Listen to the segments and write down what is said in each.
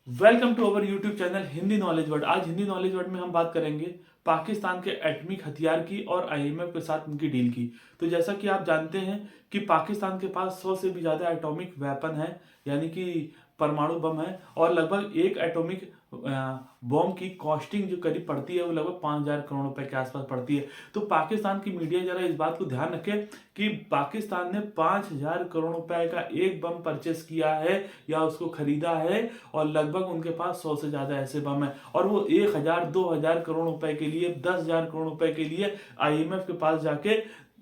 Welcome to our YouTube channel Hindi knowledge world. आज Hindi knowledge word में हम बात करेंगे पाकिस्तान के एटॉमिक हथियार की और आईएमएफ के साथ उनकी डील की। तो जैसा कि आप जानते हैं कि पाकिस्तान के पास 100 से भी ज़्यादा एटॉमिक वेपन है, यानी कि परमाणु बम है। और लगभग एक एटॉमिक बॉम्ब की कॉस्टिंग जो करीब पड़ती है वो लगभग 5,000 करोड़ रुपए के आसपास पड़ती है। तो पाकिस्तान की मीडिया जरा इस बात को ध्यान रखे कि पाकिस्तान ने 5,000 करोड़ रुपए का एक बम परचेस किया है या उसको खरीदा है, और लगभग उनके पास 100 से ज्यादा ऐसे बम है, और वो 1,000-2,000 करोड़ रुपए के लिए, 10,000 करोड़ रुपए के लिए आईएमएफ के पास जाके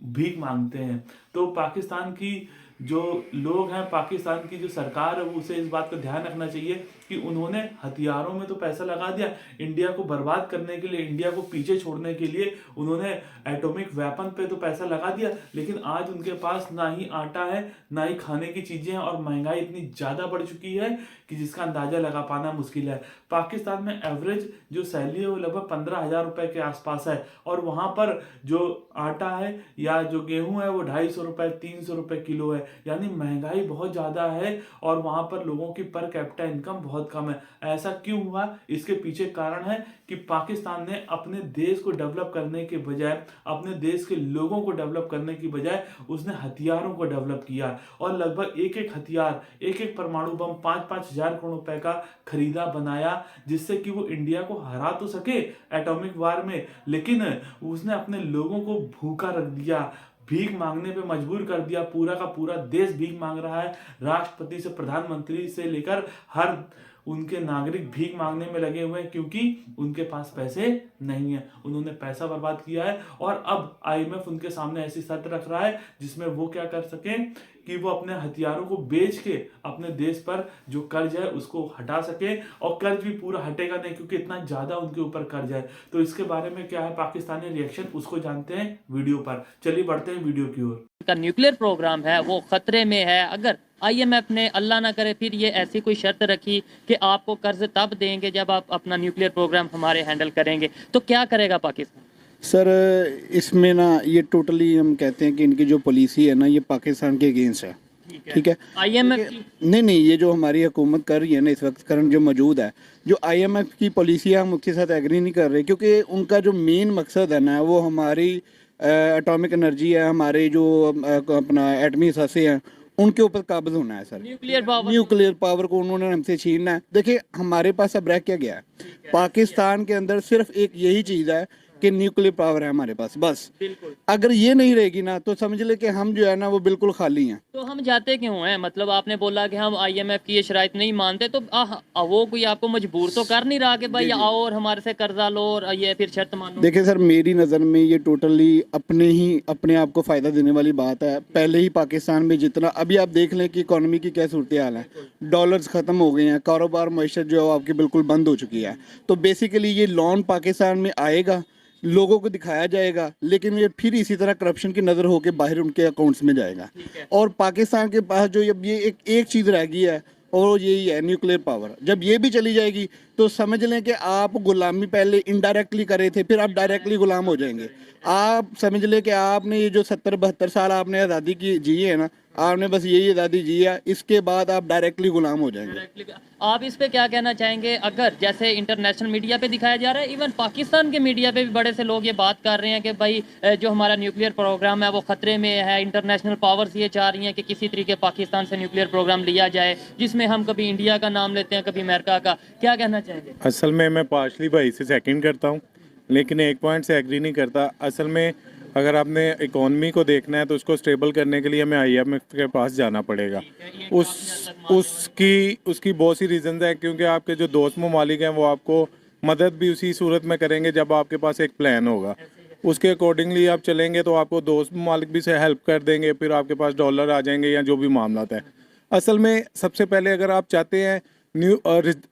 भीख मांगते हैं। तो पाकिस्तान की जो लोग हैं, पाकिस्तान की जो सरकार है, उसे इस बात का ध्यान रखना चाहिए कि उन्होंने हथियारों में तो पैसा लगा दिया, इंडिया को बर्बाद करने के लिए, इंडिया को पीछे छोड़ने के लिए उन्होंने एटॉमिक वेपन पे तो पैसा लगा दिया, लेकिन आज उनके पास ना ही आटा है, ना ही खाने की चीजें हैं, और महंगाई इतनी ज्यादा बढ़ चुकी है कि जिसका अंदाजा लगा पाना मुश्किल है। पाकिस्तान में एवरेज जो सैलरी है वो लगभग 15,000 रुपए के आसपास है, और वहां पर जो आटा है या जो गेहूं है वो 250 रुपए 300 रुपए किलो है, यानी महंगाई बहुत ज्यादा है, और वहां पर लोगों की पर कैपिटा इनकम बहुत कम है। ऐसा क्यों हुआ? इसके पीछे कारण है कि पाकिस्तान ने अपने देश को डेवलप करने के बजाय, अपने देश के लोगों को डेवलप करने की बजाय उसने हथियारों को डेवलप किया, और लगभग एक एक हथियार, एक एक परमाणु बम 5-5 हजार करोड़ रुपए का खरीदा बनाया, जिससे कि वो इंडिया को हरा तो सके एटॉमिक वार में, लेकिन उसने अपने लोगों को भूखा रख दिया, भीख मांगने पे मजबूर कर दिया। पूरा का पूरा देश भीख मांग रहा है, राष्ट्रपति से प्रधानमंत्री से लेकर हर उनके नागरिक भीख मांगने में लगे हुए हैं, क्योंकि उनके पास पैसे नहीं है। उन्होंने पैसा बर्बाद किया है, और अब आईएमएफ उनके सामने ऐसी शर्त रख रहा है जिसमें वो क्या कर सकें कि वो अपने हथियारों को बेच के अपने देश पर जो कर्ज है उसको हटा सके, और कर्ज भी पूरा हटेगा नहीं क्योंकि इतना ज्यादा उनके ऊपर कर्ज है। तो इसके बारे में क्या है पाकिस्तानी रिएक्शन, उसको जानते हैं वीडियो पर। चलिए बढ़ते हैं वीडियो की ओर। का न्यूक्लियर प्रोग्राम है वो खतरे में है। अगर आईएमएफ ने अल्लाह ना करे फिर ये ऐसी कोई शर्त रखी कि आपको कर्ज तब देंगे जब आप अपना न्यूक्लियर प्रोग्राम हमारे हैंडल करेंगे, तो क्या करेगा पाकिस्तान? सर, इसमें ना ये टोटली हम कहते हैं कि इनकी जो पॉलिसी है ना, ये पाकिस्तान के अगेंस्ट है। ठीक है। आईएमएफ नहीं, ये जो हमारी हुकूमत कर रही है ना इस वक्त, करंट जो मौजूद है, जो आईएमएफ की पॉलिसी है, हम उसके साथ एग्री नहीं कर रहे, क्योंकि उनका जो मेन मकसद है ना वो हमारी एटॉमिक एनर्जी है, हमारे जो अपना एटमी असासे हैं उनके ऊपर काबिज होना है सर। न्यूक्लियर पावर को उन्होंने हमसे छीनना है। देखिए, हमारे पास अब रह क्या गया है, पाकिस्तान के अंदर सिर्फ एक यही चीज़ है कि न्यूक्लियर पावर है हमारे पास, बस। अगर ये नहीं रहेगी ना तो समझ ले कि हम जो है ना वो बिल्कुल खाली हैं। तो हम जाते क्यों हैं? मतलब आपने बोला कि हम आईएमएफ की ये शराइत नहीं मानते, तो वो कोई आपको मजबूर तो कर नहीं रहा कि भाई आओ और हमारे से कर्जा लो और ये फिर शर्त मानो? देखिए सर, मेरी नज़र में ये टोटली अपने आप को फ़ायदा देने वाली बात है। पहले ही पाकिस्तान में जितना, अभी आप देख लें कि इकोनॉमी की क्या सूरत हाल है, डॉलर्स ख़त्म हो गए हैं, कारोबार मईशत जो है आपकी बिल्कुल बंद हो चुकी है। तो बेसिकली ये लोन पाकिस्तान में आएगा, लोगों को दिखाया जाएगा, लेकिन ये फिर इसी तरह करप्शन की नज़र होकर बाहर उनके अकाउंट्स में जाएगा। और पाकिस्तान के पास जो अब ये एक चीज़ रह गई है, और यही है न्यूक्लियर पावर। जब ये भी चली जाएगी तो समझ लें कि आप गुलामी पहले इनडायरेक्टली करे थे, फिर आप डायरेक्टली गुलाम हो जाएंगे। आप समझ लें कि आपने ये जो 70-72 साल आपने आज़ादी की जी है ना, आपने बस यही आज़ादी जी है, इसके बाद आप डायरेक्टली गुलाम हो जाएंगे। आप इस पे क्या कहना चाहेंगे? अगर जैसे इंटरनेशनल मीडिया पे दिखाया जा रहा है, इवन पाकिस्तान के मीडिया पे भी बड़े से लोग ये बात कर रहे हैं कि भाई जो हमारा न्यूक्लियर प्रोग्राम है वो खतरे में है, इंटरनेशनल पावर्स ये चाह रही हैं कि किसी तरीके पाकिस्तान से न्यूक्लियर प्रोग्राम लिया जाए, जिसमें हम कभी इंडिया का नाम लेते हैं, कभी अमेरिका का। क्या कहना चाहेंगे? असल में मैं पार्शली भाई से सेकंड करता हूँ, लेकिन एक पॉइंट से एग्री नहीं करता। असल में अगर आपने इकोनॉमी को देखना है तो उसको स्टेबल करने के लिए हमें आईएमएफ के पास जाना पड़ेगा। उसकी बहुत सी रीजंस हैं, क्योंकि आपके जो दोस्त ममालिक हैं वो आपको मदद भी उसी सूरत में करेंगे जब आपके पास एक प्लान होगा। उसके अकॉर्डिंगली आप चलेंगे तो आपको दोस्त ममालिक भी से हेल्प कर देंगे, फिर आपके पास डॉलर आ जाएंगे या जो भी मामला है। असल में सबसे पहले अगर आप चाहते हैं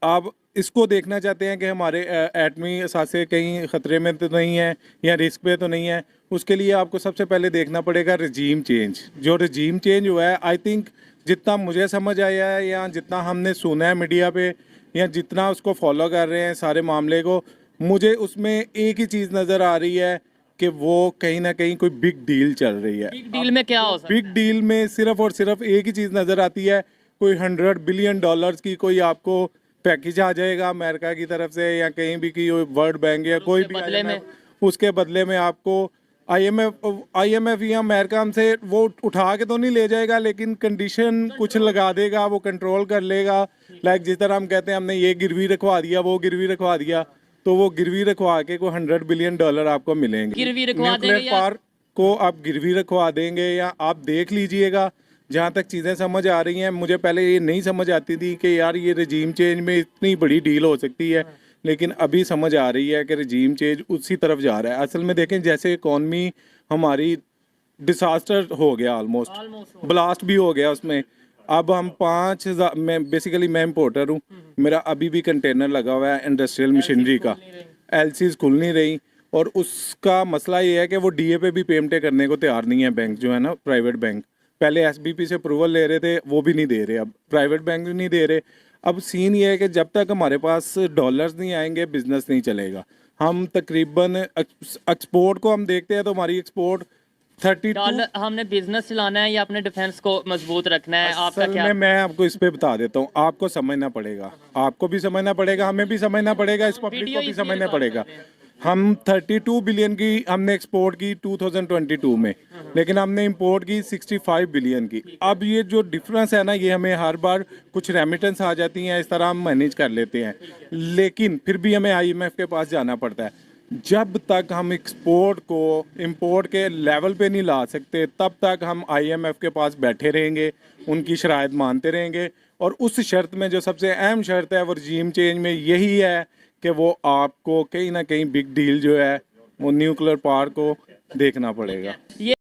आप इसको देखना चाहते हैं कि हमारे एटमी असासे कहीं ख़तरे में तो नहीं है या रिस्क पे तो नहीं है, उसके लिए आपको सबसे पहले देखना पड़ेगा रजीम चेंज। जो रजीम चेंज हुआ है, आई थिंक जितना मुझे समझ आया है या जितना हमने सुना है मीडिया पे या जितना उसको फॉलो कर रहे हैं सारे मामले को, मुझे उसमें एक ही चीज़ नज़र आ रही है कि वो कहीं ना कहीं कोई बिग डील चल रही है। बिग डील में क्या हो सकता है? बिग डील में सिर्फ और सिर्फ एक ही चीज़ नज़र आती है, कोई $100 बिलियन की कोई आपको पैकेज आ जाएगा अमेरिका की तरफ से या कहीं भी की वर्ल्ड बैंक या कोई भी बदले में? IMF, उसके बदले में आपको IMF या अमेरिका हमसे वो उठा के तो नहीं ले जाएगा, लेकिन कंडीशन कुछ लगा देगा, वो कंट्रोल कर लेगा। लाइक जिस तरह हम कहते हैं हमने ये गिरवी रखवा दिया, वो गिरवी रखवा दिया, तो वो गिरवी रखवा के कोई $100 बिलियन आपको मिलेंगे। गिरवी रखवा न्यूक्लियर देंगे या- पार्क को आप गिरवी रखवा देंगे या आप देख लीजिएगा। जहाँ तक चीज़ें समझ आ रही हैं, मुझे पहले ये नहीं समझ आती थी कि यार ये रजीम चेंज में इतनी बड़ी डील हो सकती है, लेकिन अभी समझ आ रही है कि रजीम चेंज उसी तरफ जा रहा है। असल में देखें, जैसे इकॉनमी हमारी डिसास्टर हो गया, ऑलमोस्ट ब्लास्ट भी हो गया उसमें। अब हम 5,000, मैं इम्पोर्टर हूँ, मेरा अभी भी कंटेनर लगा हुआ है इंडस्ट्रियल मशीनरी का, LCs खुल नहीं रही, और उसका मसला ये है कि वो DA पे भी पेमेंटें करने को तैयार नहीं है बैंक जो है ना, प्राइवेट बैंक। पहले SBP से अप्रूवल ले रहे थे, वो भी नहीं दे रहे, अब प्राइवेट बैंक भी नहीं दे रहे। अब सीन ये है कि जब तक हमारे पास डॉलर्स नहीं आएंगे बिजनेस नहीं चलेगा। हम तकरीबन एक्सपोर्ट को हम देखते हैं तो हमारी एक्सपोर्ट 32 डॉलर, हमने बिजनेस चलाना है या अपने डिफेंस को मजबूत रखना है, आपका असल क्या? में मैं आपको इस पे बता देता हूँ, आपको समझना पड़ेगा, आपको भी समझना पड़ेगा, हमें भी समझना पड़ेगा, इस पब्लिक वीडियो को भी इसलिए समझना रिकॉर्ड पड़ेगा। कर रहे हैं। हम 32 बिलियन की हमने एक्सपोर्ट की 2022 में, लेकिन हमने इंपोर्ट की 65 बिलियन की। अब ये जो डिफरेंस है ना, ये हमें हर बार कुछ रेमिटेंस आ जाती हैं, इस तरह हम मैनेज कर लेते हैं, लेकिन फिर भी हमें IMF के पास जाना पड़ता है। जब तक हम एक्सपोर्ट को इंपोर्ट के लेवल पे नहीं ला सकते, तब तक हम IMF के पास बैठे रहेंगे, उनकी शराइत मानते रहेंगे। और उस शर्त में जो सबसे अहम शर्त है वो रजीम चेंज में यही है कि वो आपको कहीं ना कहीं बिग डील जो है वो न्यूक्लियर पावर को देखना पड़ेगा। ये